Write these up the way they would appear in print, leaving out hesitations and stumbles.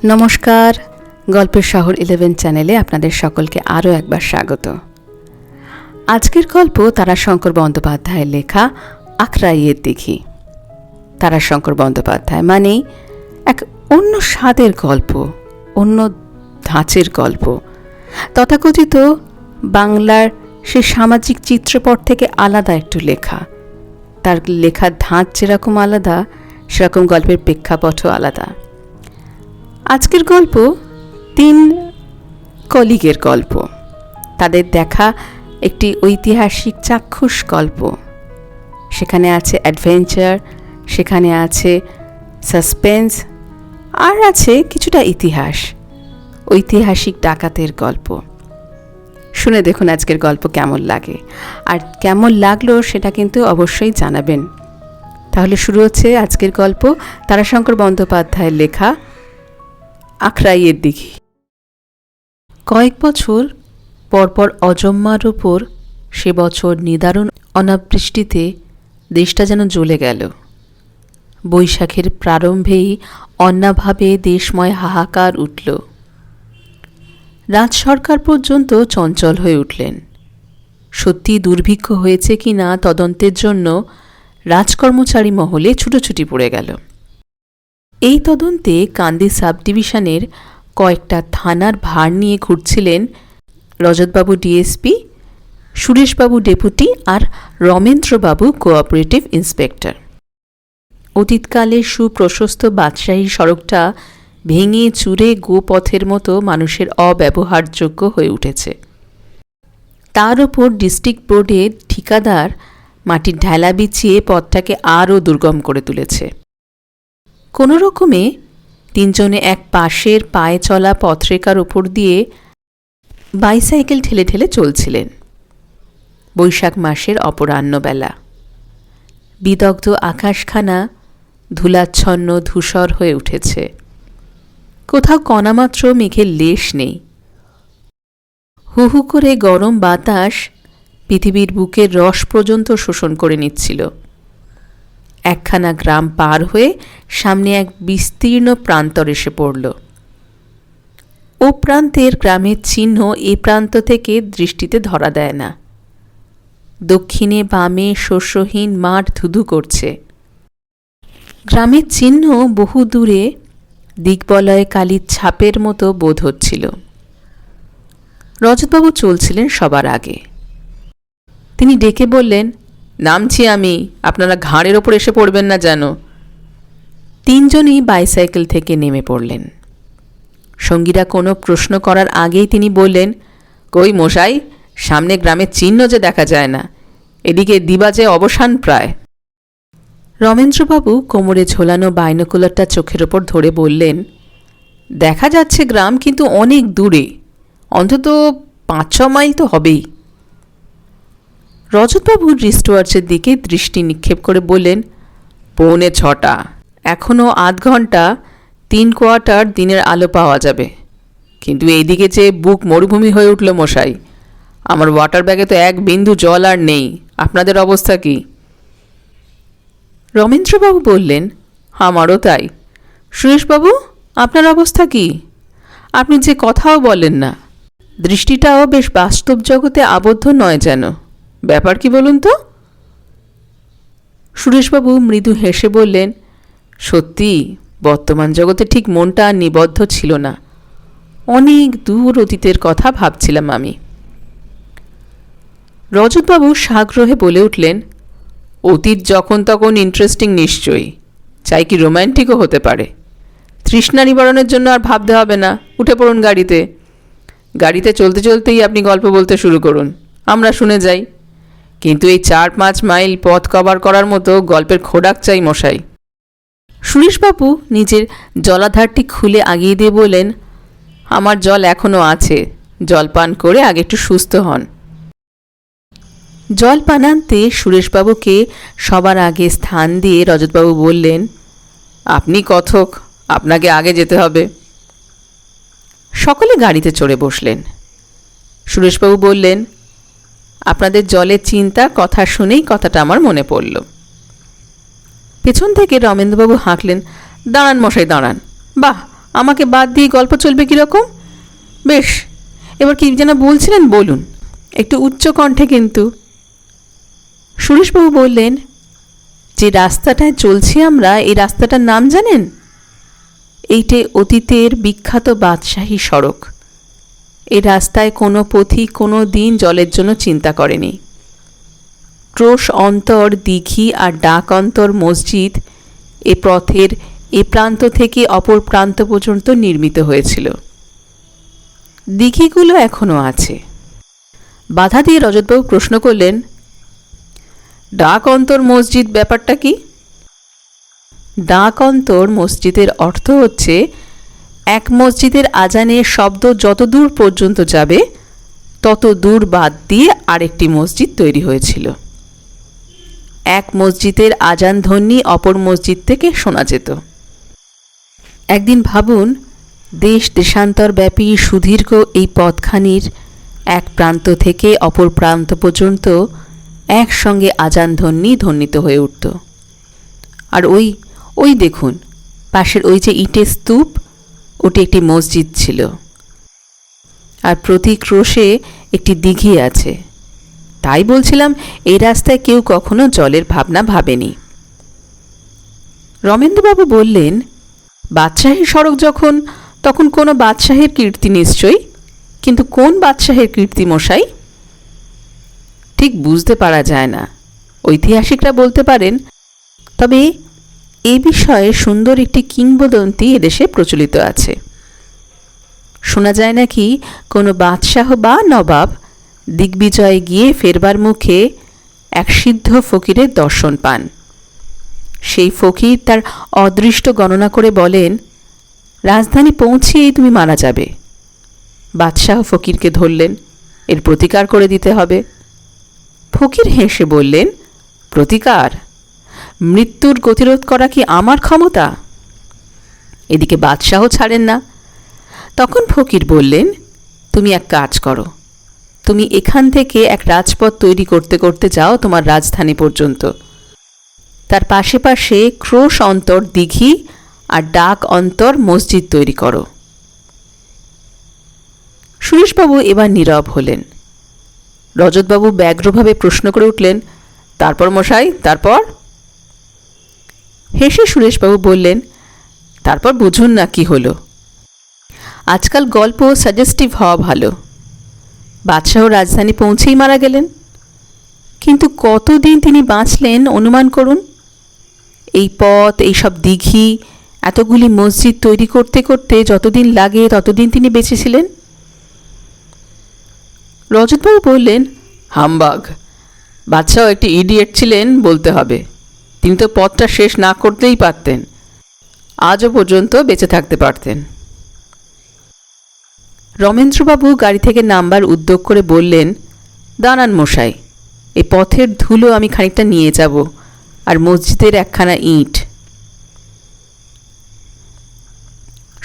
নমস্কার, গল্পের শহর 11 চ্যানেলে আপনাদের সকলকে আরও একবার স্বাগত। আজকের গল্প তারাশঙ্কর বন্দ্যোপাধ্যায়ের লেখা আখড়াইয়ের দিঘি। তারাশঙ্কর বন্দ্যোপাধ্যায় মানেই এক অন্য স্বাদের গল্প, অন্য ধাঁচের গল্প। তথাকথিত বাংলার সে সামাজিক চিত্রপট থেকে আলাদা একটু লেখা। তার লেখার ধাঁচ যেরকম আলাদা, সেরকম গল্পের প্রেক্ষাপটও আলাদা। আজকের গল্প 3 কলিগের গল্প। তাদের দেখা একটি ঐতিহাসিক চাক্ষুষ গল্প। সেখানে আছে অ্যাডভেঞ্চার, সেখানে আছে সাসপেন্স, আর আছে কিছুটা ইতিহাস, ঐতিহাসিক ডাকাতের গল্প। শুনে দেখুন আজকের গল্প কেমন লাগে, আর কেমন লাগলো সেটা কিন্তু অবশ্যই জানাবেন। তাহলে শুরু হচ্ছে আজকের গল্প, তারাশঙ্কর বন্দ্যোপাধ্যায়ের লেখা আখড়াইয়ের দিঘি। কয়েক বছর পরপর অজম্মার উপর সে বছর নিদারুণ অনাবৃষ্টিতে দেশটা যেন জ্বলে গেল। বৈশাখের প্রারম্ভেই অন্যাভাবে দেশময় হাহাকার উঠল। রাজ সরকার পর্যন্ত চঞ্চল হয়ে উঠলেন। সত্যি দুর্ভিক্ষ হয়েছে কি না তদন্তের জন্য রাজকর্মচারী মহলে ছুটোছুটি পড়ে গেল। এই তদন্তে কান্দি সাব ডিভিশনের কয়েকটা থানার ভার নিয়ে ঘুরছিলেন রজতবাবু ডিএসপি, সুরেশবাবু ডেপুটি আর রমেন্দ্রবাবু কোঅপারেটিভ ইন্সপেক্টর। অতীতকালের সুপ্রশস্ত বাদশাহী সড়কটা ভেঙে চুরে গোপথের মতো মানুষের অব্যবহারযোগ্য হয়ে উঠেছে। তার ওপর ডিস্ট্রিক্ট বোর্ডের ঠিকাদার মাটির ঢেলা বিছিয়ে পথটাকে আরও দুর্গম করে তুলেছে। কোনো রকমে 3 জনে এক পাশের পায়ে চলা পথরেখার ওপর দিয়ে বাইসাইকেল ঠেলে ঠেলে চলছিলেন। বৈশাখ মাসের অপরাহ্নবেলা। বিদগ্ধ আকাশখানা ধূলাচ্ছন্ন ধূসর হয়ে উঠেছে। কোথাও কণামাত্র মেঘের লেশ নেই। হু হু করে গরম বাতাস পৃথিবীর বুকের রস পর্যন্ত শোষণ করে নিচ্ছিল। একখানা গ্রাম পার হয়ে সামনে এক বিস্তীর্ণ প্রান্তর এসে পড়ল। ও প্রান্তের গ্রামের চিহ্ন এ প্রান্ত থেকে দৃষ্টিতে ধরা দেয় না। দক্ষিণে বামে শস্যহীন মাঠ ধুধু করছে। গ্রামের চিহ্ন বহু দূরে দিগ্বলয়ে কালির ছাপের মতো বোধ হচ্ছিল। রজতবাবু চলছিলেন সবার আগে। তিনি ডেকে বললেন, নামছি আমি, আপনারা ঘাড়ের ওপর এসে পড়বেন না যেন। 3 জনই বাইসাইকেল থেকে নেমে পড়লেন। সঙ্গীরা কোনো প্রশ্ন করার আগেই তিনি বললেন, কই মশাই, সামনে গ্রামের চিহ্ন যে দেখা যায় না, এদিকে দিবাজে অবসান প্রায়। রমেন্দ্রবাবু কোমরে ঝোলানো বাইনোকুলারটা চোখের ওপর ধরে বললেন, দেখা যাচ্ছে গ্রাম, কিন্তু অনেক দূরে, অন্তত 5-6 মাইল তো হবেই। রজতবাবুর রিস্টওয়াচের দিকে দৃষ্টি নিক্ষেপ করে বললেন, 6:45, এখনও আধ ঘন্টা 3 কোয়ার্টার দিনের আলো পাওয়া যাবে। কিন্তু এইদিকে যে বুক মরুভূমি হয়ে উঠল মশাই, আমার ওয়াটার ব্যাগে তো 1 বিন্দু জল আর নেই। আপনাদের অবস্থা কি? রমেন্দ্রবাবু বললেন, আমারও তাই। সুরেশবাবু, আপনার অবস্থা কি? আপনি যে কথাও বলেন না, দৃষ্টিটাও বেশ বাস্তব জগতে আবদ্ধ নয় যেন। ব্যাপার কি বলুন তো? সুরেশবাবু মৃদু হেসে বললেন, সত্যি বর্তমান জগতে ঠিক মনটা নিবদ্ধ ছিল না। অনেক দূর অতীতের কথা ভাবছিলাম আমি। রজতবাবু সাগ্রহে বলে উঠলেন, অতীত যখন তখন ইন্টারেস্টিং নিশ্চয়ই, চাই কি রোম্যান্টিকও হতে পারে। তৃষ্ণা নিবারণের জন্য আর ভাবতে হবে না, উঠে পড়ুন গাড়িতে। গাড়িতে চলতে চলতেই আপনি গল্প বলতে শুরু করুন, আমরা শুনে যাই। কিন্তু এই 4-5 মাইল পথ কভার করার মতো গল্পের খোরাক চাই মশাই। সুরেশবাবু নিজের জলাধারটি খুলে আগিয়ে দিয়ে বললেন, আমার জল এখনও আছে, জল পান করে আগে একটু সুস্থ হন। জল পানান্তে সুরেশবাবুকে সবার আগে স্থান দিয়ে রজতবাবু বললেন, আপনি কথক, আপনাকে আগে যেতে হবে। সকলে গাড়িতে চড়ে বসলেন। সুরেশবাবু বললেন, আপনাদের জলের চিন্তা কথা শুনেই কথাটা আমার মনে পড়ল। পেছন থেকে রমেন্দ্রবাবু হাঁকলেন, দাঁড়ান মশাই দাঁড়ান, বাহ আমাকে বাদ দিয়ে গল্প চলবে কীরকম? বেশ, এবার কী যেন বলছিলেন বলুন, একটু উচ্চ কণ্ঠে কিন্তু। সুরেশবাবু বললেন, যে রাস্তাটায় চলছি আমরা, এই রাস্তাটার নাম জানেন? এইটে অতীতের বিখ্যাত বাদশাহী সড়ক। এই রাস্তায় কোনো পথিক কোনো দিন জলের জন্য চিন্তা করেনি। ক্রোশ অন্তর দিঘি আর ডাক অন্তর মসজিদ এ পথের এ প্রান্ত থেকে অপর প্রান্ত পর্যন্ত নির্মিত হয়েছিল। দিঘিগুলো এখনও আছে। বাধা দিয়ে রজতবাবু প্রশ্ন করলেন, ডাক অন্তর মসজিদ ব্যাপারটা কি? ডাক অন্তর মসজিদের অর্থ হচ্ছে, এক মসজিদের আজানের শব্দ যত দূর পর্যন্ত যাবে তত দূর বাদ দিয়ে আরেকটি মসজিদ তৈরি হয়েছিল। এক মসজিদের আজান ধ্বনি অপর মসজিদ থেকে শোনা যেত। একদিন ভাবুন, দেশ দেশান্তরব্যাপী সুদীর্ঘ এই পথখানির এক প্রান্ত থেকে অপর প্রান্ত পর্যন্ত একসঙ্গে আজান ধ্বনি ধ্বনিত হয়ে উঠত। আর ওই দেখুন, পাশের ওই যে ইটের স্তূপ, ওটি একটি মসজিদ ছিল। আর প্রতি ক্রোশে একটি দিঘি আছে। তাই বলছিলাম, এই রাস্তায় কেউ কখনো জলের ভাবনা ভাবেনি। রমেন্দ্রবাবু বললেন, বাদশাহী সড়ক যখন, তখন কোনো বাদশাহের কীর্তি নিশ্চয়ই, কিন্তু কোন বাদশাহের কীর্তি মশাই? ঠিক বুঝতে পারা যায় না, ঐতিহাসিকরা বলতে পারেন। তবে এ বিষয়ে সুন্দর একটি কিংবদন্তি এদেশে প্রচলিত আছে। শোনা যায় নাকি কোনো বাদশাহ বা নবাব দিগ্বিজয়ে গিয়ে ফেরবার মুখে এক সিদ্ধ ফকিরের দর্শন পান। সেই ফকির তার অদৃষ্ট গণনা করে বলেন, রাজধানী পৌঁছিয়েই তুমি মারা যাবে। বাদশাহ ফকিরকে ধরলেন, এর প্রতিকার করে দিতে হবে। ফকির হেসে বললেন, প্রতিকার? মৃত্যুর গতিরোধ করা কি আমার ক্ষমতা? এদিকে বাদশাহ ছাড়েন না। তখন ফকির বললেন, তুমি এক কাজ করো, তুমি এখান থেকে এক রাজপথ তৈরি করতে করতে যাও তোমার রাজধানী পর্যন্ত। তার পাশে পাশে ক্রোশ অন্তর দিঘি আর ডাক অন্তর মসজিদ তৈরি করো। সুরেশবাবু এবার নীরব হলেন। রজতবাবু ব্যগ্রভাবে প্রশ্ন করে উঠলেন, তারপর মশাই, তারপর? হেসে সুরেশবাবু বললেন, তারপর বুঝুন না কি হলো। আজকাল গল্প সাজেস্টিভ হওয়া ভালো। বাদশাহ রাজধানী পৌঁছেই মারা গেলেন, কিন্তু কতদিন তিনি বাঁচলেন অনুমান করুন। এই পথ, এইসব দিঘি, এতগুলি মসজিদ তৈরি করতে করতে যতদিন লাগে ততদিন তিনি বেঁচেছিলেন। রজতবাবু বললেন, হামবাগ, বাদশাহ একটি ইডিয়েট ছিলেন বলতে হবে। তিনি তো পথটা শেষ না করতেই পারতেন, আজও পর্যন্ত বেঁচে থাকতে পারতেন। রমেন্দ্রবাবু গাড়ি থেকে নামবার উদ্যোগ করে বললেন, দাঁড়ান মশাই, এই পথের ধুলো আমি খানিকটা নিয়ে যাব, আর মসজিদের একখানা ইঁট।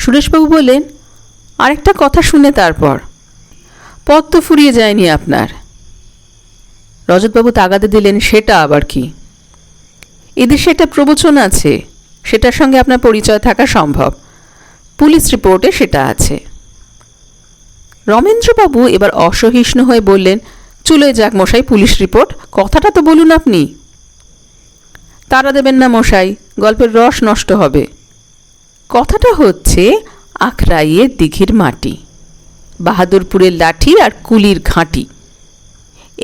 সুরেশবাবু বললেন, আরেকটা কথা শুনে তারপর। পথ তো ফুরিয়ে যায়নি আপনার। রজতবাবু তাগাদে দিলেন, সেটা আবার কি? এদেশে একটা প্রবচন আছে, সেটার সঙ্গে আপনার পরিচয় থাকা সম্ভব। পুলিশ রিপোর্টে সেটা আছে। রমেন্দ্রবাবু এবার অসহিষ্ণু হয়ে বললেন, চলে যাক মশাই পুলিশ রিপোর্ট, কথাটা তো বলুন আপনি। তারা দেবেন না মশাই, গল্পের রস নষ্ট হবে। কথাটা হচ্ছে আখরাইয়ের দিঘির মাটি, বাহাদুরপুরের লাঠি আর কুলির ঘাঁটি,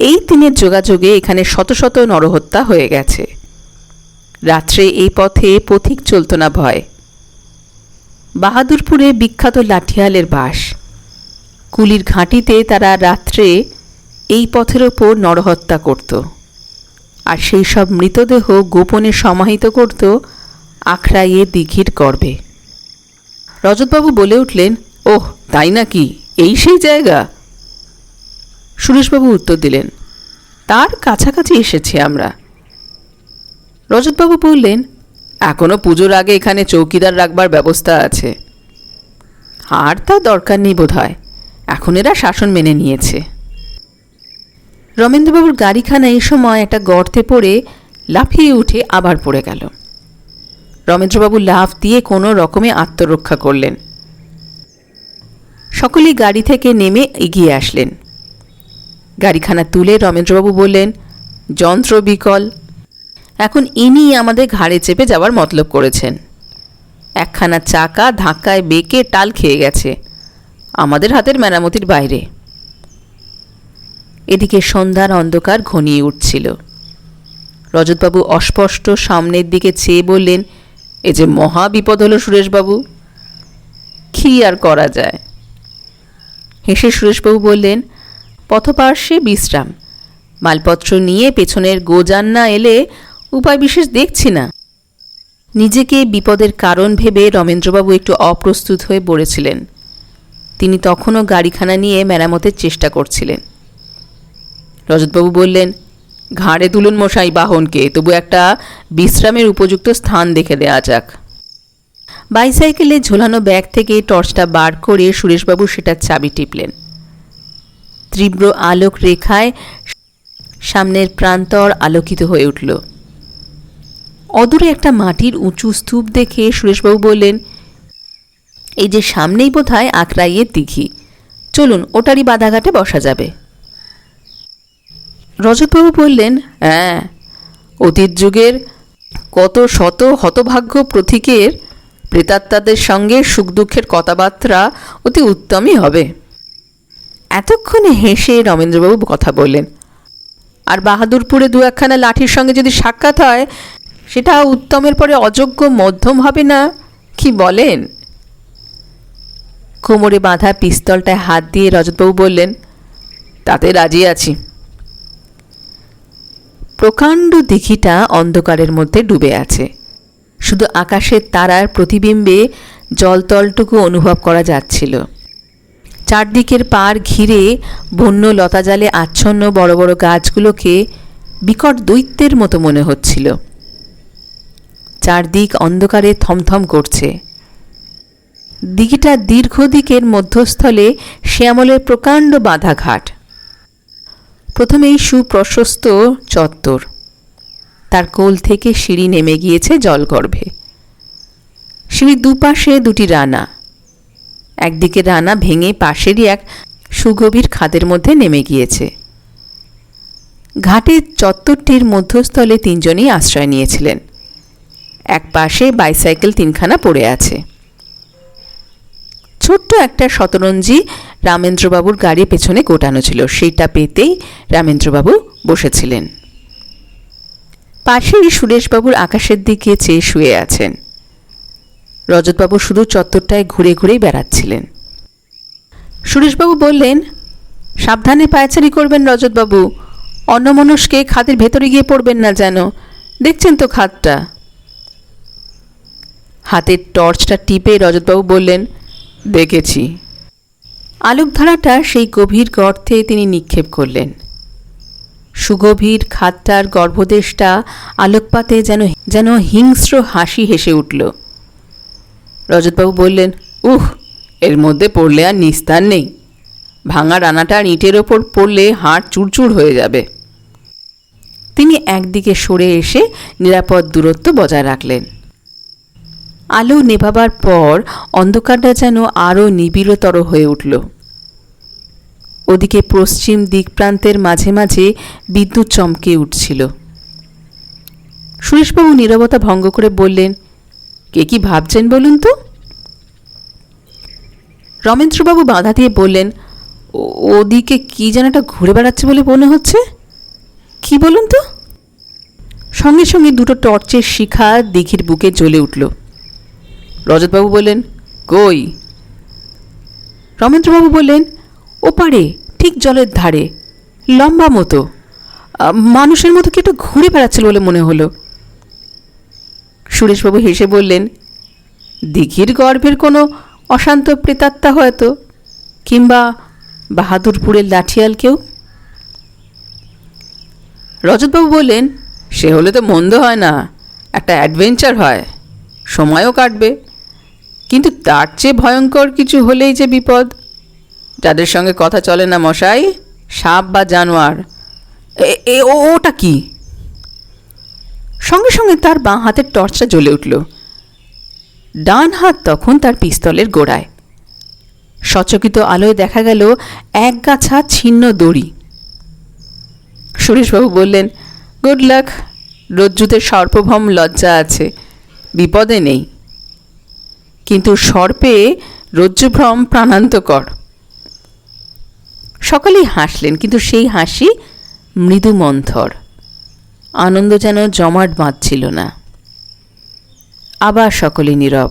এই তিনের যোগাযোগে এখানে শত শত নরহত্যা হয়ে গেছে। রাত্রে এই পথে পথিক চলত না ভয়। বাহাদুরপুরে বিখ্যাত লাঠিয়ালের বাস। কুলির ঘাঁটিতে তারা রাত্রে এই পথের ওপর নরহত্যা করত, আর সেই সব মৃতদেহ গোপনে সমাহিত করত আখড়াইয়ে দিঘির গর্ভে। রজতবাবু বলে উঠলেন, ওহ তাই নাকি, এই সেই জায়গা? সুরেশবাবু উত্তর দিলেন, তার কাছাকাছি এসেছি আমরা। রজতবাবু বললেন, এখনো পুজোর আগে এখানে চৌকিদার রাখবার ব্যবস্থা আছে। আর তা দরকার নেই বোধ হয়, এখন এরা শাসন মেনে নিয়েছে। রমেন্দ্রবাবুর গাড়িখানা এই সময় একটা গর্তে পড়ে লাফিয়ে উঠে আবার পড়ে গেল। রমেন্দ্রবাবু লাফ দিয়ে কোনো রকমে আত্মরক্ষা করলেন। সকলেই গাড়ি থেকে নেমে এগিয়ে আসলেন। গাড়িখানা তুলে রমেন্দ্রবাবু বললেন, যন্ত্র বিকল, এখন ইনি আমাদের ঘাড়ে চেপে যাওয়ার মতলব করেছেন। একখানা চাকা ধাক্কায় বেঁকে টাল খেয়ে গেছে, আমাদের হাতের মেরামতির বাইরে। এদিকে সন্ধ্যার অন্ধকার ঘনিয়ে উঠছিল। রজতবাবু অস্পষ্ট সামনের দিকে চেয়ে বললেন, এ যে মহা বিপদ হলো সুরেশবাবু, কী আর করা যায়? হেসে সুরেশবাবু বললেন, পথপার্শ্বে বিশ্রাম, মালপত্র নিয়ে পেছনের গোজান না এলে উপায় বিশেষ দেখছি না। নিজেকে বিপদের কারণ ভেবে রমেন্দ্রবাবু একটু অপ্রস্তুত হয়ে পড়েছিলেন। তিনি তখনও গাড়িখানা নিয়ে মেরামতের চেষ্টা করছিলেন। রজতবাবু বললেন, ঘাড়ে তুলুন মশাই বাহনকে, তবু একটা বিশ্রামের উপযুক্ত স্থান দেখে দেওয়া যাক। বাইসাইকেলে ঝোলানো ব্যাগ থেকে টর্চটা বার করে সুরেশবাবু সেটার চাবি টিপলেন। তীব্র আলোক রেখায় সামনের প্রান্তর আলোকিত হয়ে উঠল। অদূরে একটা মাটির উঁচু স্তূপ দেখে সুরেশবাবু বললেন, এই যে সামনেই বোধহয় আকরাইয়ের দিঘি, চলুন ওটারই বাধাঘাটে বসা যাবে। রজতবাবু বললেন, হ্যাঁ, অতীত যুগের কত শত হতভাগ্য প্রতীকের প্রেতাত্মাদের সঙ্গে সুখ দুঃখের কথাবার্তা অতি উত্তমই হবে। এতক্ষণে হেসে রমেন্দ্রবাবু কথা বললেন, আর বাহাদুরপুরে দু একখানা লাঠির সঙ্গে যদি সাক্ষাৎ হয়, সেটা উত্তমের পরে অযোগ্য মধ্যম হবে না, কি বলেন? কোমরে বাঁধা পিস্তলটায় হাত দিয়ে রজতবাবু বললেন, তাতে রাজি আছি। প্রকাণ্ড দিঘিটা অন্ধকারের মধ্যে ডুবে আছে, শুধু আকাশের তারার প্রতিবিম্বে জলতলটুকু অনুভব করা যাচ্ছিল। চারদিকের পাড় ঘিরে বন্য লতাজালে আচ্ছন্ন বড় বড় গাছগুলোকে বিকট দৈত্যের মতো মনে হচ্ছিল। চারদিক অন্ধকারে থমথম করছে। দিঘিটার দীর্ঘ দিকের মধ্যস্থলে শ্যামলের প্রকাণ্ড বাঁধাঘাট। প্রথমেই সুপ্রশস্ত চত্বর, তার কোল থেকে সিঁড়ি নেমে গিয়েছে জলগর্ভে। সিঁড়ির দুপাশে দুটি রানা, একদিকে রানা ভেঙে পাশেরই এক সুগভীর খাদের মধ্যে নেমে গিয়েছে। ঘাটের চত্বরটির মধ্যস্থলে তিনজনই আশ্রয় নিয়েছিলেন। এক পাশে বাইসাইকেল তিনখানা পড়ে আছে। ছোট্ট একটা শতরঞ্জি রামেন্দ্রবাবুর গাড়ির পেছনে গোটানো ছিল, সেইটা পেতেই রামেন্দ্রবাবু বসেছিলেন। পাশেই সুরেশবাবুর আকাশের দিকে চেয়ে শুয়ে আছেন। রজতবাবু শুধু চত্বরটায় ঘুরে ঘুরেই বেড়াচ্ছিলেন। সুরেশবাবু বললেন, সাবধানে পায়চারি করবেন রজতবাবু, অন্যমনস্কে খাদের ভেতরে গিয়ে পড়বেন না যেন, দেখছেন তো খাদটা। হাতের টর্চটা টিপে রজতবাবু বললেন, দেখেছি। আলোকধারাটা সেই গভীর গর্তে তিনি নিক্ষেপ করলেন। সুগভীর খাদটার গর্ভদেশটা আলোকপাতে যেন হিংস্র হাসি হেসে উঠল। রজতবাবু বললেন, এর মধ্যে পড়লে আর নিস্তার নেই, ভাঙা রানাটার ইটের ওপর পড়লে হাড় চুরচুর হয়ে যাবে। তিনি একদিকে সরে এসে নিরাপদ দূরত্ব বজায় রাখলেন। আলো নেভাবার পর অন্ধকারটা যেন আরও নিবিড়তর হয়ে উঠল। ওদিকে পশ্চিম দিকপ্রান্তের মাঝে মাঝে বিদ্যুৎ চমকে উঠছিল। সুরেশবাবু নীরবতা ভঙ্গ করে বললেন, কে কি ভাবছেন বলুন তো? রমেন্দ্রবাবু বাধা দিয়ে বললেন, ওদিকে কি যেন একটা ঘুরে বেড়াচ্ছে বলে মনে হচ্ছে। কি বলুন তো? সঙ্গে সঙ্গে দুটো টর্চের শিখা দিঘির বুকে জ্বলে উঠল। রজতবাবু বললেন, কই? রমেন্দ্রবাবু বললেন, ওপারে, ঠিক জলের ধারে, লম্বা মতো, মানুষের মতো কি একটা ঘুরে বেড়াচ্ছিল বলে মনে হলো। সুরেশবাবু হেসে বললেন, দিঘির গর্ভের কোনো অশান্ত প্রেতাত্মা হয়তো, কিংবা বাহাদুরপুরের লাঠিয়াল কেউ। রজতবাবু বললেন, সে হলে তো মন্দ হয় না, একটা অ্যাডভেঞ্চার হয়, সময়ও কাটবে। কিন্তু তার চেয়ে ভয়ঙ্কর কিছু হলেই যে বিপদ। যাদের সঙ্গে কথা চলে না মশাই, সাপ বা জানোয়ার। ওটা কি? সঙ্গে সঙ্গে তার বাঁ হাতের টর্চটা জ্বলে উঠল। ডান হাত তখন তার পিস্তলের গোড়ায়। সচকিত আলোয় দেখা গেল এক গাছা ছিন্ন দড়ি। সুরেশবাবু বললেন, গুড লাক, রজ্জুতে সর্পভম লজ্জা আছে, বিপদে নেই, কিন্তু সর্পে রজ্জুভ্রম প্রাণান্তকর। সকলেই হাসলেন, কিন্তু সেই হাসি মৃদু মন্থর, আনন্দ যেন জমাট বাঁধছিল না। আবার সকলে নীরব।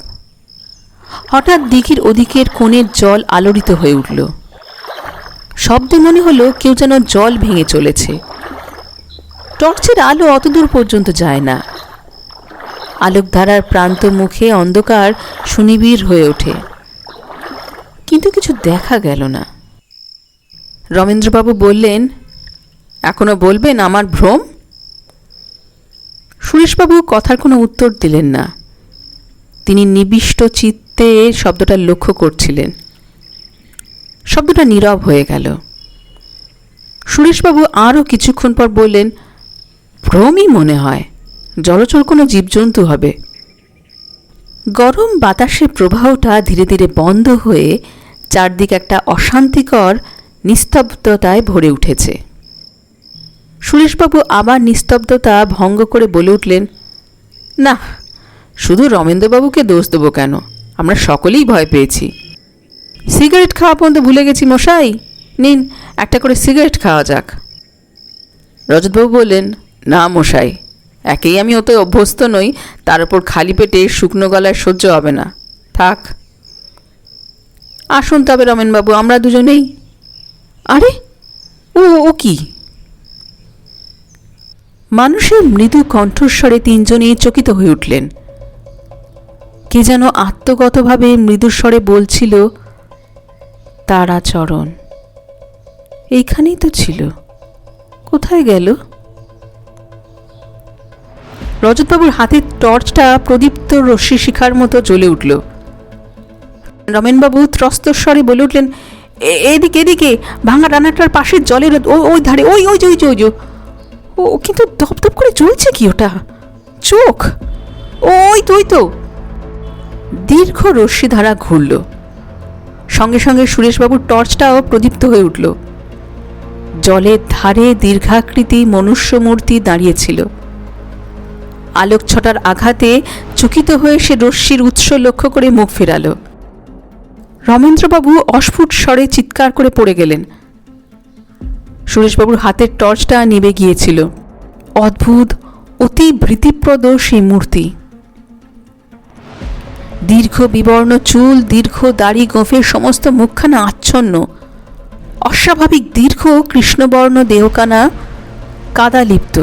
হঠাৎ দিঘির ওদিকের কোণের জল আলোড়িত হয়ে উঠল। শব্দে মনে হলো কেউ যেন জল ভেঙে চলেছে। টর্চের আলো অতদূর পর্যন্ত যায় না। আলোকধারার প্রান্ত মুখে অন্ধকার সুনিবিড় হয়ে ওঠে, কিন্তু কিছু দেখা গেল না। রমেন্দ্রবাবু বললেন, এখনো বলবেন আমার ভ্রম? সুরেশবাবু কথার কোনো উত্তর দিলেন না। তিনি নিবিষ্ট চিত্তে শব্দটা লক্ষ্য করছিলেন। শব্দটা নীরব হয়ে গেল। সুরেশবাবু আরও কিছুক্ষণ পর বললেন, ভ্রমই মনে হয়, জলচর কোনো জীবজন্তু হবে। গরম বাতাসের প্রবাহটা ধীরে ধীরে বন্ধ হয়ে চারদিকে একটা অশান্তিকর নিস্তব্ধতায় ভরে উঠেছে। সুরেশবাবু আবার নিস্তব্ধতা ভঙ্গ করে বলে উঠলেন, না, শুধু রমেন্দ্রবাবুকে দোষ দেবো কেন, আমরা সকলেই ভয় পেয়েছি। সিগারেট খাওয়া পর্যন্ত ভুলে গেছি মশাই, নিন একটা করে সিগারেট খাওয়া যাক। রজতবাবু বললেন, না মশাই, একেই আমি অত অভ্যস্ত নই, তার উপর খালি পেটে শুকনো গলায় সহ্য হবে না, থাক। আসুন তবে রমেনবাবু, আমরা দুজনেই। আরে ও কি? মানুষের মৃদু কণ্ঠস্বরে তিনজনেই চকিত হয়ে উঠলেন। কে যেন আত্মগতভাবে মৃদুস্বরে বলছিল, তারাচরণ এইখানেই তো ছিল, কোথায় গেল? রজতবাবুর হাতের টর্চটা প্রদীপ্ত রশ্মি শিখার মতো জ্বলে উঠল। রমেনবাবু ত্রস্তস্বরে বলে উঠলেন, এদিকে এদিকে, ভাঙা রান্নাটার পাশের জলের ওই ধারে, ওই ওই ওই ওই ও, কিন্তু ধপধপ করে জ্বলছে কি ওটা? চোখ, ওই তো ওই তো। দীর্ঘ রশ্মিধারা ঘুরল, সঙ্গে সঙ্গে সুরেশবাবুর টর্চটাও প্রদীপ্ত হয়ে উঠল। জলের ধারে দীর্ঘাকৃতি মনুষ্য মূর্তি দাঁড়িয়েছিল। আলোক ছটার আঘাতে চকিত হয়ে সে রশ্মির উৎস লক্ষ্য করে মুখ ফেরাল। রমেন্দ্রবাবু অস্ফুট স্বরে চিৎকার করে পড়ে গেলেন। সুরেশবাবুর হাতের টর্চটা নিভে গিয়েছিল। অদ্ভুত, অতি ভীতিপ্রদ সেই মূর্তি। দীর্ঘ বিবর্ণ চুল, দীর্ঘ দাড়ি গোঁফের সমস্ত মুখখানা আচ্ছন্ন, অস্বাভাবিক দীর্ঘ কৃষ্ণবর্ণ দেহখানা কাদালিপ্ত,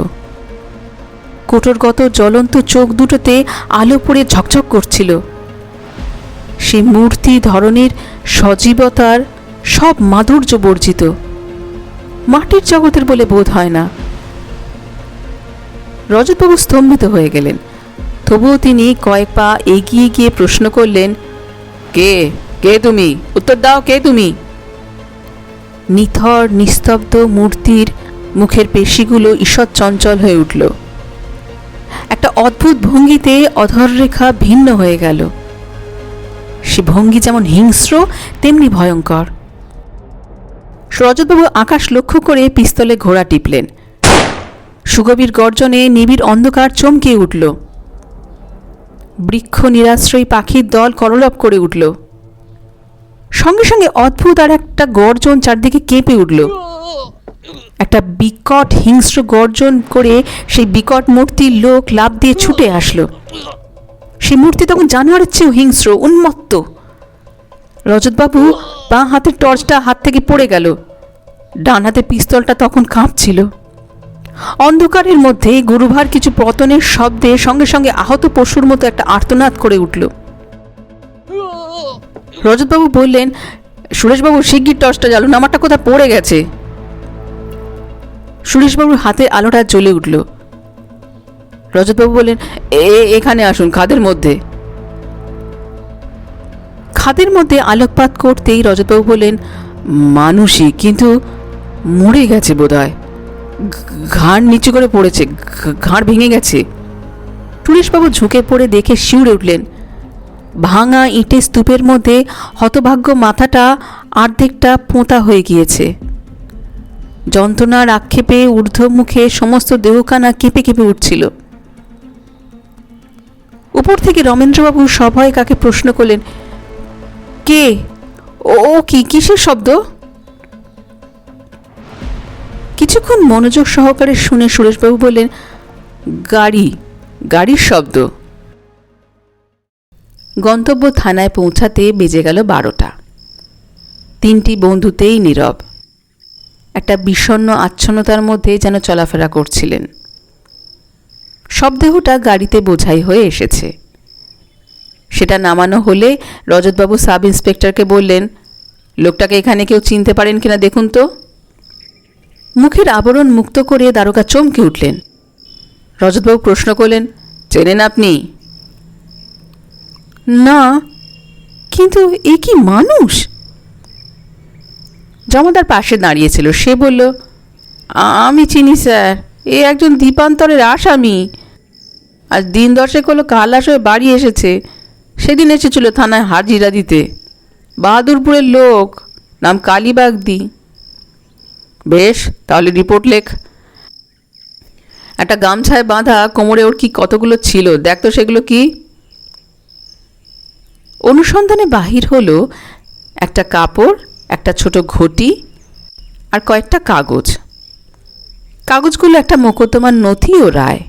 কোটরগত জ্বলন্ত চোখ দুটোতে আলো পড়ে ঝকঝক করছিল। সে মূর্তি ধরনের সজীবতার সব মাধুর্য বর্জিত, মাটির জগতের বলে বোধ হয় না। রজতবাবু স্তম্ভিত হয়ে গেলেন, তবুও তিনি কয়েক পা এগিয়ে গিয়ে প্রশ্ন করলেন, কে কে তুমি? উত্তর দাও, কে তুমি? নিথর নিস্তব্ধ মূর্তির মুখের পেশিগুলো ঈষৎ চঞ্চল হয়ে উঠল। একটা অদ্ভুত ভঙ্গিতে অধররেখা ভিন্ন হয়ে গেল। সে ভঙ্গি যেমন হিংস্র তেমনি ভয়ঙ্কর। রজতবাবু আকাশ লক্ষ্য করে পিস্তলে ঘোড়া টিপলেন। সুগভীর গর্জনে নিবিড় অন্ধকার চমকে উঠল। বৃক্ষ নিরাশ্রয়ী পাখির দল করলব করে উঠল। সঙ্গে সঙ্গে অদ্ভুত আর একটা গর্জন চারদিকে কেঁপে উঠল। একটা বিকট হিংস্র গর্জন করে সেই বিকট মূর্তির লোক লাফ দিয়ে ছুটে আসলো। সেই মূর্তি তখন জানোয়ারের চেয়েও হিংস্র, উন্মত্ত। রজতবাবু বাঁ হাতের টর্চটা হাত থেকে পড়ে গেল। ডান হাতের পিস্তলটা তখন কাঁপছিল। অন্ধকারের মধ্যে গুরুভার কিছু পতনের শব্দে সঙ্গে সঙ্গে আহত পশুর মতো একটা আর্তনাদ করে উঠল। রজতবাবু বললেন, সুরেশবাবু শিগগির টর্চটা জ্বালুন, আমারটা কোথায় পড়ে গেছে। সুরেশবাবুর হাতে আলোটা জ্বলে উঠল। রজতবাবু বললেন, এখানে আসুন, খাদের মধ্যে। খাদের মধ্যে আলোকপাত করতেই রজতবাবু বললেন, মানুষই, কিন্তু মরে গেছে বোধহয়, ঘাড় নিচু করে পড়েছে, ঘাড় ভেঙে গেছে। সুরেশবাবু ঝুঁকে পড়ে দেখে শিউরে উঠলেন, ভাঙা ইটের স্তূপের মধ্যে হতভাগ্য মাথাটা অর্ধেকটা পোঁতা হয়ে গিয়েছে। যন্ত্রণার আক্ষেপে ঊর্ধ্বমুখে সমস্ত দেহখানা কেঁপে কেঁপে উঠছিল। উপর থেকে রমেন্দ্রবাবু সভয়ে কাকে প্রশ্ন করলেন, কে ও? কিসের শব্দ? কিছুক্ষণ মনোযোগ সহকারে শুনে সুরেশবাবু বললেন, গাড়ির শব্দ। গন্তব্য থানায় পৌঁছাতে বেজে গেল 12টা। তিনটি বন্ধুতেই নীরব, একটা বিষণ্ণ আচ্ছন্নতার মধ্যে যেন চলাফেরা করছিলেন। শবদেহটা গাড়িতে বোঝাই হয়ে এসেছে। সেটা নামানো হলে রজতবাবু সাব ইন্সপেক্টরকে বললেন, লোকটাকে এখানে কেউ চিনতে পারেন কিনা দেখুন তো। মুখের আবরণ মুক্ত করে দারোগা চমকে উঠলেন। রজতবাবু প্রশ্ন করলেন, চেনেন আপনি? না, কিন্তু এ কি মানুষ? জমাদার পাশে দাঁড়িয়েছিল, সে বলল, আমি চিনি স্যার, এ একজন দ্বীপান্তরের আসামি। আজ দিন 10 হলো খালাস হয়ে বাড়ি এসেছে। সেদিন এসেছিল থানায় হাজিরা দিতে। বাহাদুরপুরের লোক, নাম কালীবাগদি। বেশ, তাহলে রিপোর্ট লেখ। একটা গামছায় বাঁধা কোমরে ওর কি কতগুলো ছিল, দেখ তো সেগুলো কি। অনুসন্ধানে বাহির হলো একটা কাপড়, একটা ছোট ঘটি আর কয়েকটা কাগজ। কাগজগুলো একটা মোকদ্দমার নথি ও রায়।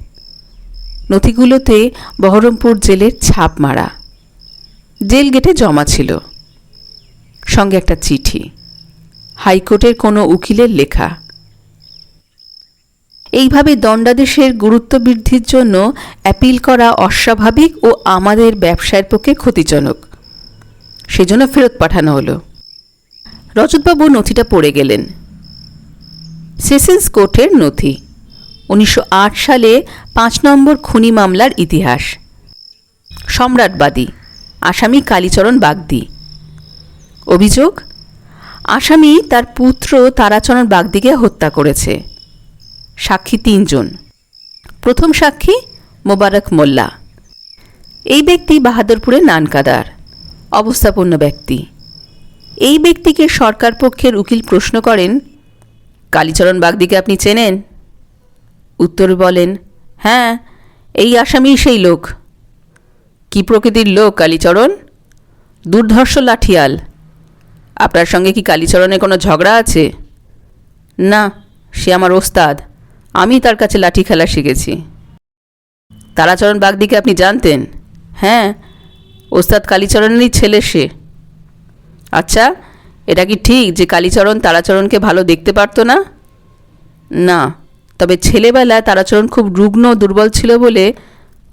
নথিগুলোতে বহরমপুর জেলের ছাপ মারা, জেল গেটে জমা ছিল। সঙ্গে একটা চিঠি, হাইকোর্টের কোনো উকিলের লেখা। এইভাবে দণ্ডাদেশের গুরুত্ব বৃদ্ধির জন্য অ্যাপিল করা অস্বাভাবিক ও আমাদের ব্যবসায়ের পক্ষে ক্ষতিজনক। সেজন্য ফেরত পাঠানো হলো। রজতবাবু নথিটা পড়ে গেলেন। সেশনস কোর্টের নথি, 1908 সালে 5 নম্বর খুনি মামলার ইতিহাস। সম্রাটবাদী, আসামি কালীচরণ বাগদি। অভিযোগ, আসামি তার পুত্র তারাচরণ বাগদিকে হত্যা করেছে। সাক্ষী 3 জন। প্রথম সাক্ষী মোবারক মোল্লা। এই ব্যক্তি বাহাদুরপুরের নানকাদার, অবস্থাপন্ন ব্যক্তি। এই ব্যক্তিকে সরকার পক্ষের উকিল প্রশ্ন করেন, কালীচরণ বাগদিকে আপনি চেনেন? উত্তরে বলেন, হ্যাঁ, এই আসামি সেই লোক। কি প্রকৃতির লোক কালীচরণ? দুর্ধর্ষ লাঠিয়াল। আপনার সঙ্গে কি কালীচরণের কোনো ঝগড়া আছে? না, সে আমার ওস্তাদ, আমি তার কাছে লাঠি খেলা শিখেছি। তারাচরণ বাগদিকে আপনি জানতেন? হ্যাঁ, ওস্তাদ কালীচরণেরই ছেলে সে। আচ্ছা, এটা কি ঠিক যে কালীচরণ তারাচরণকে ভালো দেখতে পারত না? না, তবে ছেলেবেলায় তারাচরণ খুব রুগ্ন দুর্বল ছিল বলে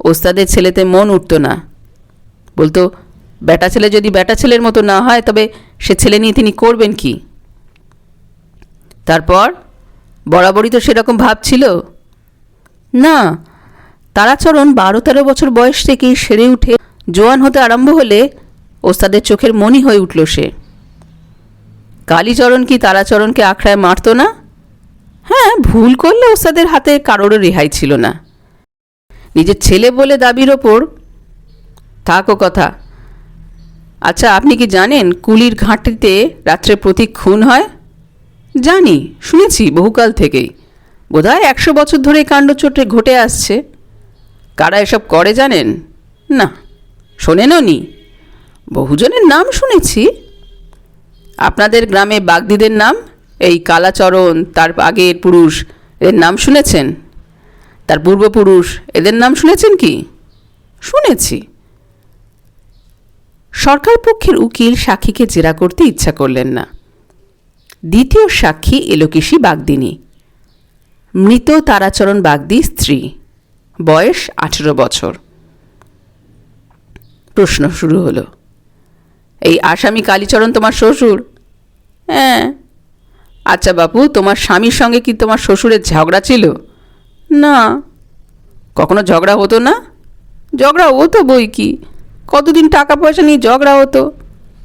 ওস্তাদের ছেলেতে মন উঠত না। বলতো, বেটা ছেলে যদি বেটা ছেলের মতো না হয় তবে সে ছেলে নিয়ে তিনি করবেন কি? তারপর বরাবরই তো সেরকম ভাব ছিল না। তারাচরণ 12-13 বছর বয়স থেকেই সেরে উঠে জোয়ান হতে আরম্ভ হলে ওস্তাদের চোখের মণি হয়ে উঠল সে। কালীচরণ কি তারাচরণকে আখড়ায় মারত না? হ্যাঁ, ভুল করলে ওস্তাদের হাতে কারোরও রেহাই ছিল না। নিজের ছেলে বলে দাবির ওপর থাকো কথা। আচ্ছা, আপনি কি জানেন কুলির ঘাঁটিতে রাত্রে প্রতি খুন হয়? জানি, শুনেছি বহুকাল থেকেই। বোধহয় 100 বছর ধরে কাণ্ড চোটে ঘটে আসছে। কারা এসব করে জানেন? না, শোনেনও নি? বহুজনের নাম শুনেছি। আপনাদের গ্রামে বাগদিদের নাম, এই কালাচরণ, তার আগের পুরুষ, এদের নাম শুনেছেন? তার পূর্বপুরুষ, এদের নাম শুনেছেন কি? শুনেছি। সরকার পক্ষের উকিল সাক্ষীকে জেরা করতে ইচ্ছা করলেন না। দ্বিতীয় সাক্ষী এলোকেশী বাগদিনী, মৃত তারাচরণ বাগদি স্ত্রী, বয়স 18 বছর। প্রশ্ন শুরু হলো, এই আসামি কালীচরণ তোমার শ্বশুর? হ্যাঁ। আচ্ছা বাপু, তোমার স্বামীর সঙ্গে কি তোমার শ্বশুরের ঝগড়া ছিল? না। কখনো ঝগড়া হতো না? ঝগড়া হতো বই কি, কতদিন টাকা পয়সা নিয়ে ঝগড়া হতো,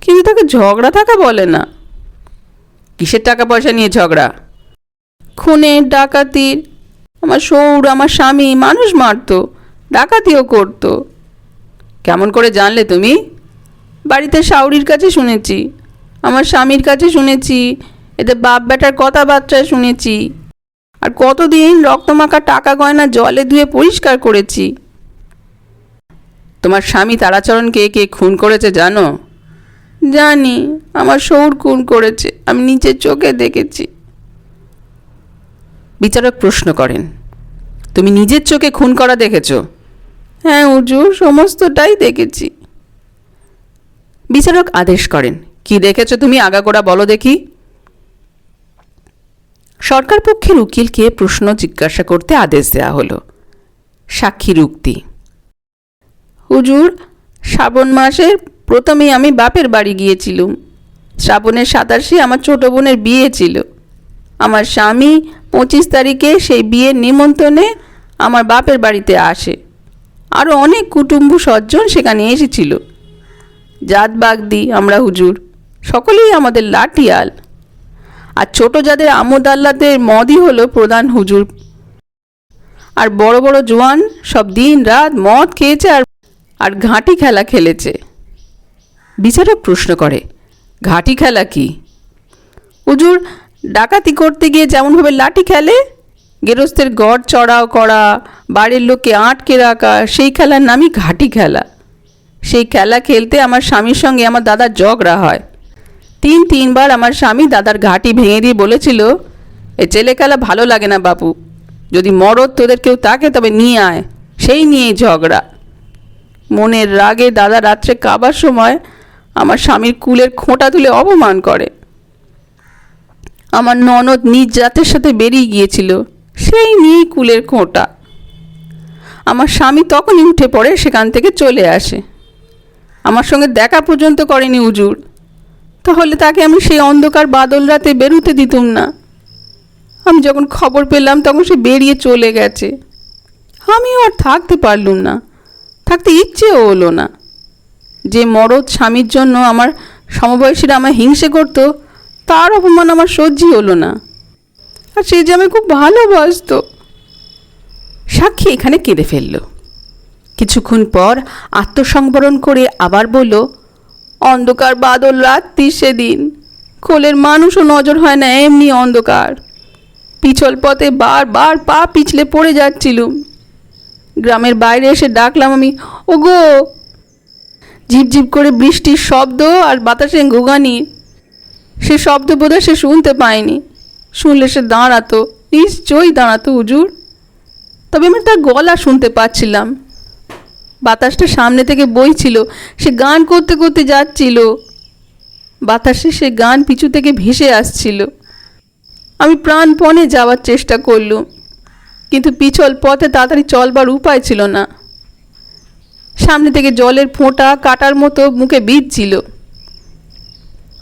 কিন্তু তাকে ঝগড়া থাকা বলে না। কিসের টাকা পয়সা নিয়ে ঝগড়া? খুনের, ডাকাতির। আমার সৌর, আমার স্বামী মানুষ মারত, ডাকাতিও করত। কেমন করে জানলে তুমি? বাড়িতে শাউরির কাছে শুনেছি, আমার স্বামীর কাছে শুনেছি, এদের বাপ বেটার কথাবার্তা শুনেছি, আর কতদিন রক্তমাখা টাকা গয়না জলে ধুয়ে পরিষ্কার করেছি। তোমার স্বামী তারাচরণকে কে খুন করেছে জানো? জানি, আমার শৌর খুন করেছে, আমি নিজের চোখে দেখেছি। বিচারক প্রশ্ন করেন, তুমি নিজের চোখে খুন করা দেখেছো? হ্যাঁ হুজুর, সমস্তটাই দেখেছি। বিচারক আদেশ করেন, কি দেখেছো তুমি আগাগোড়া বলো দেখি। সরকার পক্ষের উকিলকে প্রশ্ন জিজ্ঞাসা করতে আদেশ দেওয়া হলো। সাক্ষীর উক্তি, হুজুর, শ্রাবণ মাসের প্রথমেই আমি বাপের বাড়ি গিয়েছিলুম। শ্রাবণের 27 আমার ছোট বোনের বিয়ে ছিল। আমার স্বামী 25 তারিখে সেই বিয়ের নিমন্ত্রণে আমার বাপের বাড়িতে আসে। আরও অনেক কুটুম্ব সজ্জন সেখানে এসেছিল। জাত বাগদি আমরা হুজুর, সকলেই আমাদের লাঠিয়াল। আর ছোট যাদের আমোদ আহ্লাদের মদই হলো প্রধান হুজুর। আর বড় বড় জোয়ান সব দিন রাত মদ খেয়েছে আর ঘাঁটি খেলা খেলেছে। বিচারক প্রশ্ন করে, ঘাঁটি খেলা কি? হুজুর, ডাকাতি করতে গিয়ে যেমনভাবে লাঠি খেলে, গেরস্তের গড় চড়াও করা, বাড়ির লোককে আটকে রাখা, সেই খেলার নামই ঘাঁটি খেলা। সেই খেলা খেলতে আমার স্বামীর সঙ্গে আমার দাদার ঝগড়া হয়। তিনবার আমার স্বামী দাদার ঘাঁটি ভেঙে দিয়ে বলেছিল, এ ছেলে খেলা ভালো লাগে না বাপু, যদি মরদ তোদের কেউ থাকে তবে নিয়ে আয়। সেই নিয়েই ঝগড়া। মনের রাগে দাদা রাত্রে কাবার সময় আমার স্বামীর কুলের খোঁটা তুলে অপমান করে। আমার ননদ নিজ জাতের সাথে বেরিয়ে গিয়েছিল, সেই নিয়েই কুলের খোঁটা। আমার স্বামী তখনই উঠে পড়ে, সেখান থেকে চলে আসে। আমার সঙ্গে দেখা পর্যন্ত করেনি হুজুর। তাহলে তাকে আমি সেই অন্ধকার বাদল রাতে বেরোতে দিতুম না। আমি যখন খবর পেলাম তখন সে বেরিয়ে চলে গেছে। আমিও আর থাকতে পারলুম না, থাকতে ইচ্ছেও হলো না। যে মরদ স্বামীর জন্য আমার সমবয়সীরা আমায় হিংসে করত, তার অপমান আমার সহ্যই হলো না। আর সে যে আমি খুব ভালোবাসত। সাক্ষী এখানে কেঁদে ফেলল। কিছুক্ষণ পর আত্মসংবরণ করে আবার বলল, অন্ধকার বাদল রাত্রি সেদিন, কোলের মানুষও নজর হয় না, এমনি অন্ধকার। পিছল পথে বারবার পা পিছলে পড়ে যাচ্ছিলুম। গ্রামের বাইরে এসে ডাকলাম আমি, ওগো। ঝিপঝিপ করে বৃষ্টির শব্দ আর বাতাসে গোগানি, সে শব্দ বোধহয় সে শুনতে পায়নি। শুনলে সে দাঁড়াতো, নিশ্চয়ই দাঁড়াতো হুজুর। তবে আমি তার গলা শুনতে পাচ্ছিলাম। বাতাসটা সামনে থেকে বইছিল, সে গান করতে করতে যাচ্ছিল। বাতাসে সে গান পিছু থেকে ভেসে আসছিল। আমি প্রাণপণে যাওয়ার চেষ্টা করলুম, কিন্তু পিছল পথে তাড়াতাড়ি চলবার উপায় ছিল না। সামনে থেকে জলের ফোঁটা কাটার মতো মুখে বিঁধছিল।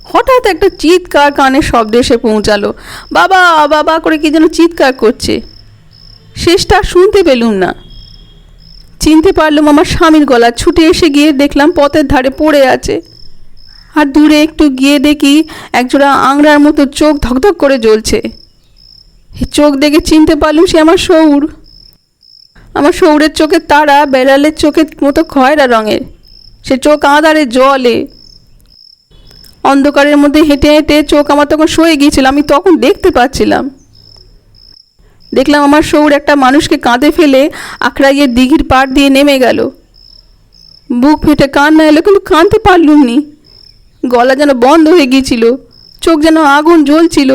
হঠাৎ একটা চিৎকার কানে শব্দ এসে পৌঁছালো। বাবা বাবা করে কি যেন চিৎকার করছে। শেষটা শুনতে পেলুম না। চিনতে পারলাম আমার স্বামীর গলা। ছুটে এসে গিয়ে দেখলাম পথের ধারে পড়ে আছে। আর দূরে একটু গিয়ে দেখি একজোড়া আংড়ার মতো চোখ ধকধক করে জ্বলছে। এই চোখ দেখে চিনতে পারলাম সে আমার শৌর। আমার শৌরের চোখের তারা বেড়ালের চোখের মতো খয়রা রঙের। সে চোখ আঁধারে জলে। অন্ধকারের মধ্যে হেঁটে হেঁটে চোখ আমার তখন সয়ে গিয়েছিল, আমি তখন দেখতে পাচ্ছিলাম। দেখলাম আমার শৌর একটা মানুষকে কাঁধে ফেলে আখড়াইয়ের দিঘির পাড় দিয়ে নেমে গেল। বুক ফেটে কান্না এলো, কিন্তু কাঁদতে পারলুম নি। গলা যেন বন্ধ হয়ে গিয়েছিল, চোখ যেন আগুন জ্বলছিল।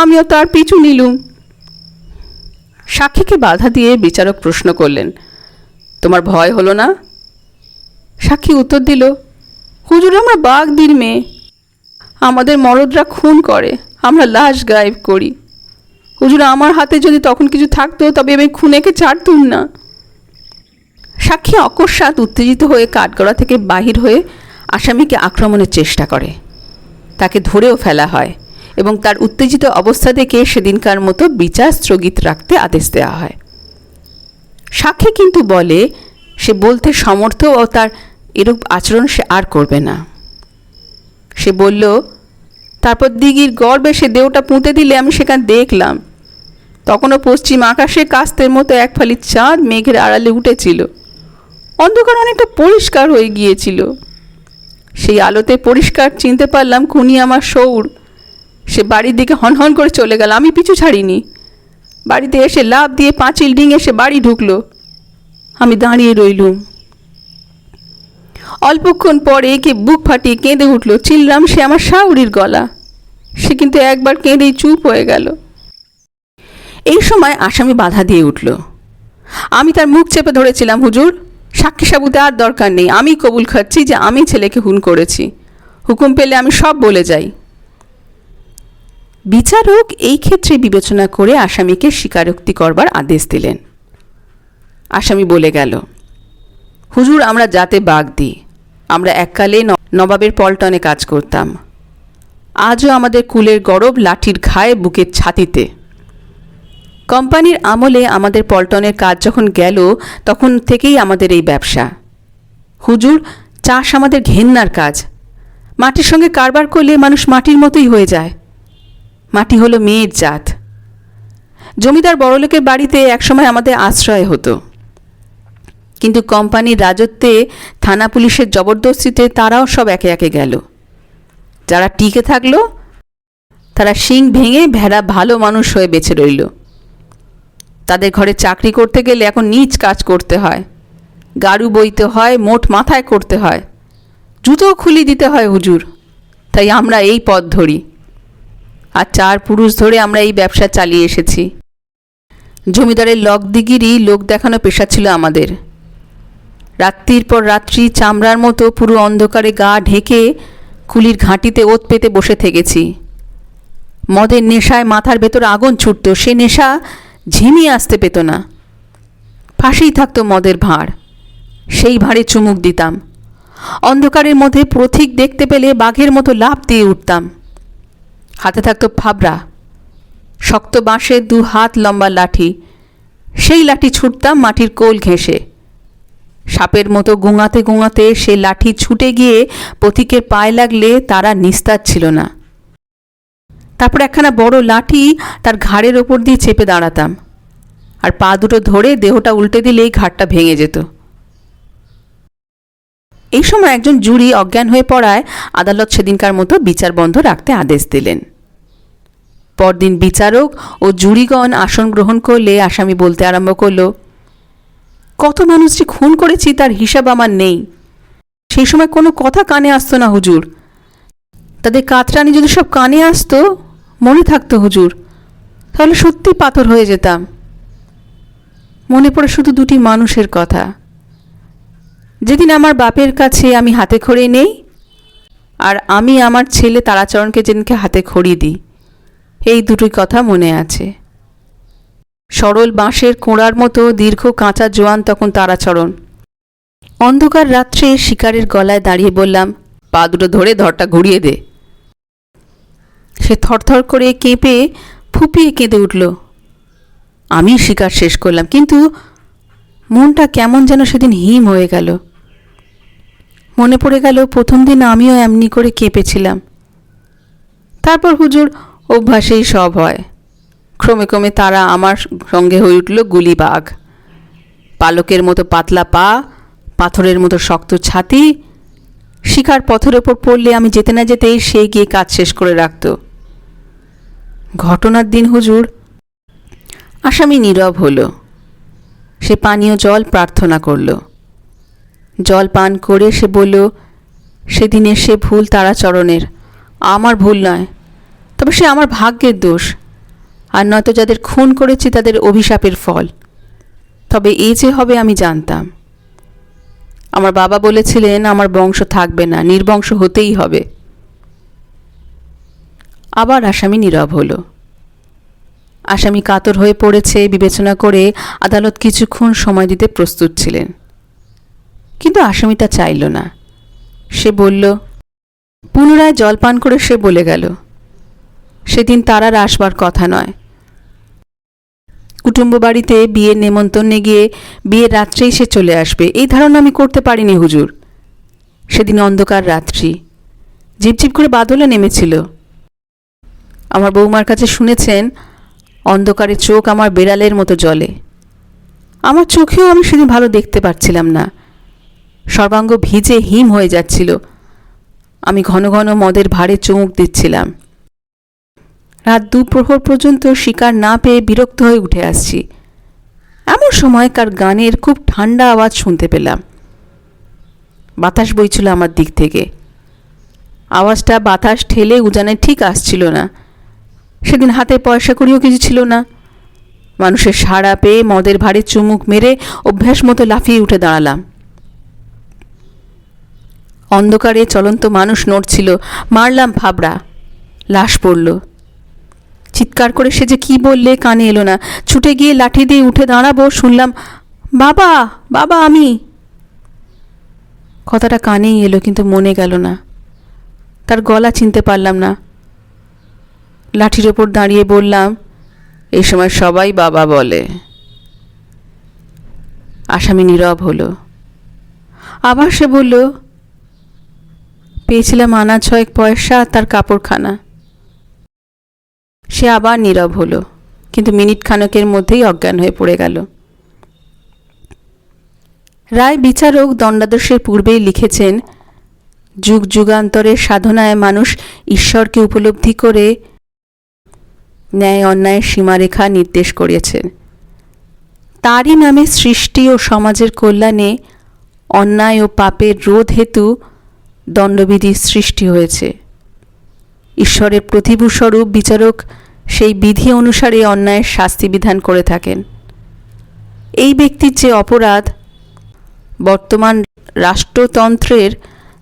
আমিও তার পিছু নিলুম। সাক্ষীকে বাধা দিয়ে বিচারক প্রশ্ন করলেন, তোমার ভয় হলো না? সাক্ষী উত্তর দিল, হুজুর, আমরা বাগদির মেয়ে। আমাদের মরদরা খুন করে, আমরা লাশ গায়েব করি। হুজুর, আমার হাতে যদি তখন কিছু থাকতো তবে আমি খুনেকে ছাড়তুম না। সাক্ষী অকস্মাৎ উত্তেজিত হয়ে কাঠগড়া থেকে বাহির হয়ে আসামিকে আক্রমণের চেষ্টা করে। তাকে ধরেও ফেলা হয় এবং তার উত্তেজিত অবস্থা দেখে সেদিনকার মতো বিচার স্থগিত রাখতে আদেশ দেওয়া হয়। সাক্ষী কিন্তু বলে সে বলতে সমর্থ ও তার এরূপ আচরণ সে আর করবে না। সে বলল, তারপর দিঘির গর্বে সে দেহটা পুঁতে দিলে আমি সেখানে দেখলাম। তখনও পশ্চিম আকাশে কাস্তের মতো এক ফালি চাঁদ মেঘের আড়ালে উঠেছিল। অন্ধকার অনেকটা পরিষ্কার হয়ে গিয়েছিল। সেই আলোতে পরিষ্কার চিনতে পারলাম খুনি আমার সৌর। সে বাড়ির দিকে হনহন করে চলে গেল, আমি পিছু ছাড়িনি। বাড়িতে এসে লাফ দিয়ে পাঁচিল ডিঙে সে বাড়ি ঢুকলো। আমি দাঁড়িয়ে রইলুম। অল্পক্ষণ পরে কে বুক ফাটিয়ে কেঁদে উঠল। চিনলাম সে আমার শাশুড়ির গলা। সে কিন্তু একবার কেঁদেই চুপ হয়ে গেল। এই সময় আসামি বাধা দিয়ে উঠল। আমি তার মুখ চেপে ধরেছিলাম, হুজুর, সাক্ষী সাবুতে আর দরকার নেই। আমি কবুল খাচ্ছি যে আমি ছেলেকে খুন করেছি। হুকুম পেলে আমি সব বলে যাই। বিচারক এই ক্ষেত্রে বিবেচনা করে আসামিকে স্বীকারোক্তি করবার আদেশ দিলেন। আসামি বলে গেল, হুজুর, আমরা জাতে বাগ দিই। আমরা এককালে নবাবের পল্টনে কাজ করতাম। আজও আমাদের কুলের গরব লাঠির ঘায়ে বুকের ছাতিতে। কোম্পানির আমলে আমাদের পল্টনের কাজ যখন গেল তখন থেকেই আমাদের এই ব্যবসা। হুজুর, চাষ আমাদের ঘেন্নার কাজ। মাটির সঙ্গে কারবার করলে মানুষ মাটির মতোই হয়ে যায়। মাটি হলো মেয়ের জাত। জমিদার বড়লোকের বাড়িতে একসময় আমাদের আশ্রয় হতো, কিন্তু কোম্পানির রাজত্বে, থানা পুলিশের জবরদস্তিতে তারাও সব একে একে গেল। যারা টিকে থাকলো তারা শিং ভেঙে ভেড়া ভালো মানুষ হয়ে বেঁচে রইল। তাদের ঘরে চাকরি করতে গেলে এখন নীচ কাজ করতে হয়, গাড়ু বইতে হয়, মোট মাথায় করতে হয়, জুতো খুলি দিতে হয় হুজুর। তাই আমরা এই পথ ধরি। আর 4 পুরুষ ধরে আমরা এই ব্যবসা চালিয়ে এসেছি। জমিদারের লগদিগিরি লোক দেখানো পেশা ছিল আমাদের। রাত্রির পর রাত্রি চামড়ার মতো পুরো অন্ধকারে গা ঢেকে কুলির ঘাঁটিতে ওত পেতে বসে থেকেছি। মদের নেশায় মাথার ভেতর আগুন ছুটত, সে নেশা ঝিমিয়ে আসতে পেত না। ফাঁসেই থাকতো মদের ভাঁড়, সেই ভাঁড়ে চুমুক দিতাম। অন্ধকারের মধ্যে পথিক দেখতে পেলে বাঘের মতো লাফ দিয়ে উঠতাম। হাতে থাকতো ফাবড়া, শক্ত বাঁশের 2 হাত লম্বা লাঠি। সেই লাঠি ছুটতাম মাটির কোল ঘেঁষে। সাপের মতো গোঙাতে গোঙাতে সে লাঠি ছুটে গিয়ে পথিকের পায়ে লাগলে তারা নিস্তার ছিল না। তারপর একখানা বড় লাঠি তার ঘাড়ের ওপর দিয়ে চেপে দাঁড়াতাম, আর পা দুটো ধরে দেহটা উল্টে দিলেই ঘাড়টা ভেঙে যেত। এই সময় একজন জুরি অজ্ঞান হয়ে পড়ায় আদালত সেদিনকার মতো বিচার বন্ধ রাখতে আদেশ দিলেন। পরদিন বিচারক ও জুরিগণ আসন গ্রহণ করলে আসামি বলতে আরম্ভ করল, কত মানুষ যে খুন করেছি তার হিসাব আমার নেই। সেই সময় কোনো কথা কানে আসতো না হুজুর। তাদের কাতরানি যদি সব কানে আসতো, মনে থাকতো হুজুর, তাহলে সত্যি পাথর হয়ে যেতাম। মনে পড়ে শুধু 2টি মানুষের কথা। যেদিন আমার বাপের কাছে আমি হাতে খড়ি নেই, আর আমি আমার ছেলে তারাচরণকে যেদিনকে হাতে খড়ি দিই, এই 2টি কথা মনে আছে। সরল বাঁশের কোঁড়ার মতো দীর্ঘ কাঁচা জোয়ান তখন তারাচরণ। অন্ধকার রাত্রে শিকারের গলায় দাঁড়িয়ে বললাম, পা দুটো ধরে ধরটা ঘুরিয়ে দে। সে থরথর করে কেঁপে ফুপিয়ে কেঁদে উঠল। আমি শিকার শেষ করলাম, কিন্তু মনটা কেমন যেন সেদিন হিম হয়ে গেল। মনে পড়ে গেল প্রথম দিন আমিও এমনি করে কেঁপেছিলাম। তারপর হুজুর, অভ্যাসেই সব হয়। ক্রমে ক্রমে তারা আমার সঙ্গে হয়ে উঠল গুলিবাঘ। পালকের মতো পাতলা পা, পাথরের মতো শক্ত ছাতি। শিকার পথের ওপর পড়লে আমি যেতে না যেতেই সে গিয়ে কাজ শেষ করে রাখত। ঘটনার দিন হুজুর, আসামি নীরব হলো। সে পানীয় জল প্রার্থনা করল। জল পান করে সে বলল, সেদিনের সে ভুল তারাচরণের, আমার ভুল নয়। তবে সে আমার ভাগ্যের দোষ, আর নয়তো যাদের খুন করেছি তাদের অভিশাপের ফল। তবে এই যে হবে আমি জানতাম। আমার বাবা বলেছিলেন আমার বংশ থাকবে না, নির্বংশ হতেই হবে। আবার আসামি নীরব হলো। আসামি কাতর হয়ে পড়েছে বিবেচনা করে আদালত কিছুক্ষণ সময় দিতে প্রস্তুত ছিলেন, কিন্তু আসামিটা চাইল না। সে বলল, পুনরায় জল পান করে সে বলে গেল, সেদিন তারার আসবার কথা নয়। কুটুম্ব বাড়িতে বিয়ের নেমন্তন্নে গিয়ে বিয়ের রাত্রেই সে চলে আসবে, এই ধারণা আমি করতে পারিনি হুজুর। সেদিন অন্ধকার রাত্রি, ঝিপঝিপ করে বাদলও নেমেছিল। আমার বৌমার কাছে শুনেছেন, অন্ধকারে চোখ আমার বেড়ালের মতো জ্বলে। আমার চোখেও আমি সেদিন ভালো দেখতে পাচ্ছিলাম না। সর্বাঙ্গ ভিজে হিম হয়ে যাচ্ছিল। আমি ঘন ঘন মদের ভারে চুমুক দিচ্ছিলাম। রাত 2 প্রহর পর্যন্ত শিকার না পেয়ে বিরক্ত হয়ে উঠে আসছি। এমন সময় কার গানের খুব ঠান্ডা আওয়াজ শুনতে পেলাম। বাতাস বইছিল আমার দিক থেকে। আওয়াজটা বাতাস ঠেলে উজানে ঠিক আসছিল না। সেদিন হাতে পয়সা কড়িও কিছু ছিল না। মানুষের সাড়া পেয়ে মদের ভারে চুমুক মেরে অভ্যাস মতো লাফিয়ে উঠে দাঁড়ালাম। অন্ধকারে চলন্ত মানুষ নড়ছিল। মারলাম ফাবড়া, লাশ পড়ল। চিৎকার করে সে যে কি বললে কানে এলো না। ছুটে গিয়ে লাঠি দিয়ে উঠে দাঁড়াবো, শুনলাম, বাবা বাবা আমি। কথাটা কানেই এলো, কিন্তু মনে গেল না। তার গলা চিনতে পারলাম না। লাঠির ওপর দাঁড়িয়ে বললাম, এই সময় সবাই বাবা বলে। আসামি নীরব হলো। আবার সে বলল, পেয়েছিলাম আনা 6 পয়সা তার কাপড়খানা। সে আবার নীরব হলো, কিন্তু মিনিট খানেকের মধ্যেই অজ্ঞান হয়ে পড়ে গেল। রায় বিচারক দণ্ডাদেশের পূর্বেই লিখেছেন, যুগ যুগান্তরের সাধনায় মানুষ ঈশ্বরকে উপলব্ধি করে ন্যায় অন্যায়ের সীমারেখা নির্দেশ করিয়েছেন। তারই নামে সৃষ্টি ও সমাজের কল্যাণে অন্যায় ও পাপের রোধ হেতু দণ্ডবিধির সৃষ্টি হয়েছে। ঈশ্বরের প্রতিভূস্বরূপ বিচারক সেই বিধি অনুসারে অন্যায়ের শাস্তি বিধান করে থাকেন। এই ব্যক্তির যে অপরাধ, বর্তমান রাষ্ট্রতন্ত্রের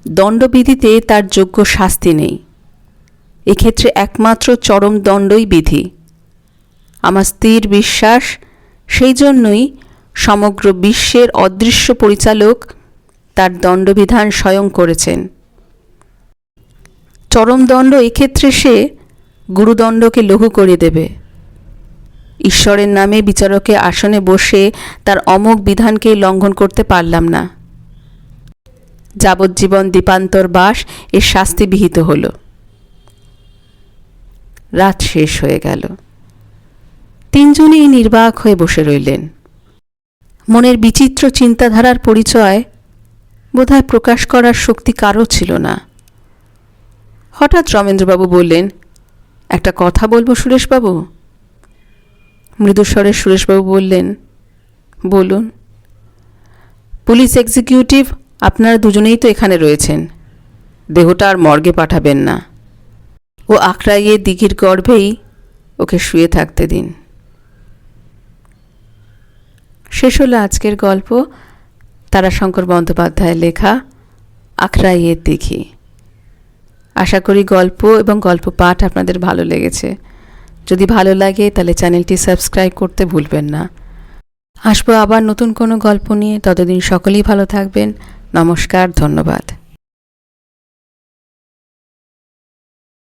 দণ্ডবিধিতে তার যোগ্য শাস্তি নেই। এক্ষেত্রে একমাত্র চরম দণ্ডই বিধি। আমার স্থির বিশ্বাস, সেই জন্যই সমগ্র বিশ্বের অদৃশ্য পরিচালক তার দণ্ডবিধান স্বয়ং করেছেন। চরম দণ্ড এক্ষেত্রে সে গুরুদণ্ডকে লঘু করে দেবে। ঈশ্বরের নামে বিচারকের আসনে বসে তার অমোঘ বিধানকে লঙ্ঘন করতে পারলাম না। যাবজ্জীবন দ্বীপান্তর বাস এর শাস্তি বিহিত হল। রাত শেষ হয়ে গেল। 3 জনেই নির্বাক হয়ে বসে রইলেন। মনের বিচিত্র চিন্তাধারার পরিচয় বোধহয় প্রকাশ করার শক্তি কারও ছিল না। হঠাৎ রমেন্দ্রবাবু বললেন, একটা কথা বলবো সুরেশবাবু। মৃদুস্বরে সুরেশবাবু বললেন, বলুন। পুলিশ এক্সিকিউটিভ আপনারা দুজনেই তো এখানে রয়েছেন। দেহটা আর মর্গে পাঠাবেন না। ও আকড়াইয়ে দিঘির গর্ভেই ওকে শুয়ে থাকতে দিন। শেষ হলো আজকের গল্প, তারাশঙ্কর বন্দ্যোপাধ্যায়ের লেখা আখড়াইয়ের দিঘি। আশা করি গল্প এবং গল্প পাঠ আপনাদের ভালো লেগেছে। যদি ভালো লাগে তাহলে চ্যানেলটি সাবস্ক্রাইব করতে ভুলবেন না। আসবো আবার নতুন কোনো গল্প নিয়ে। ততদিন সকলেই ভালো থাকবেন। নমস্কার, ধন্যবাদ।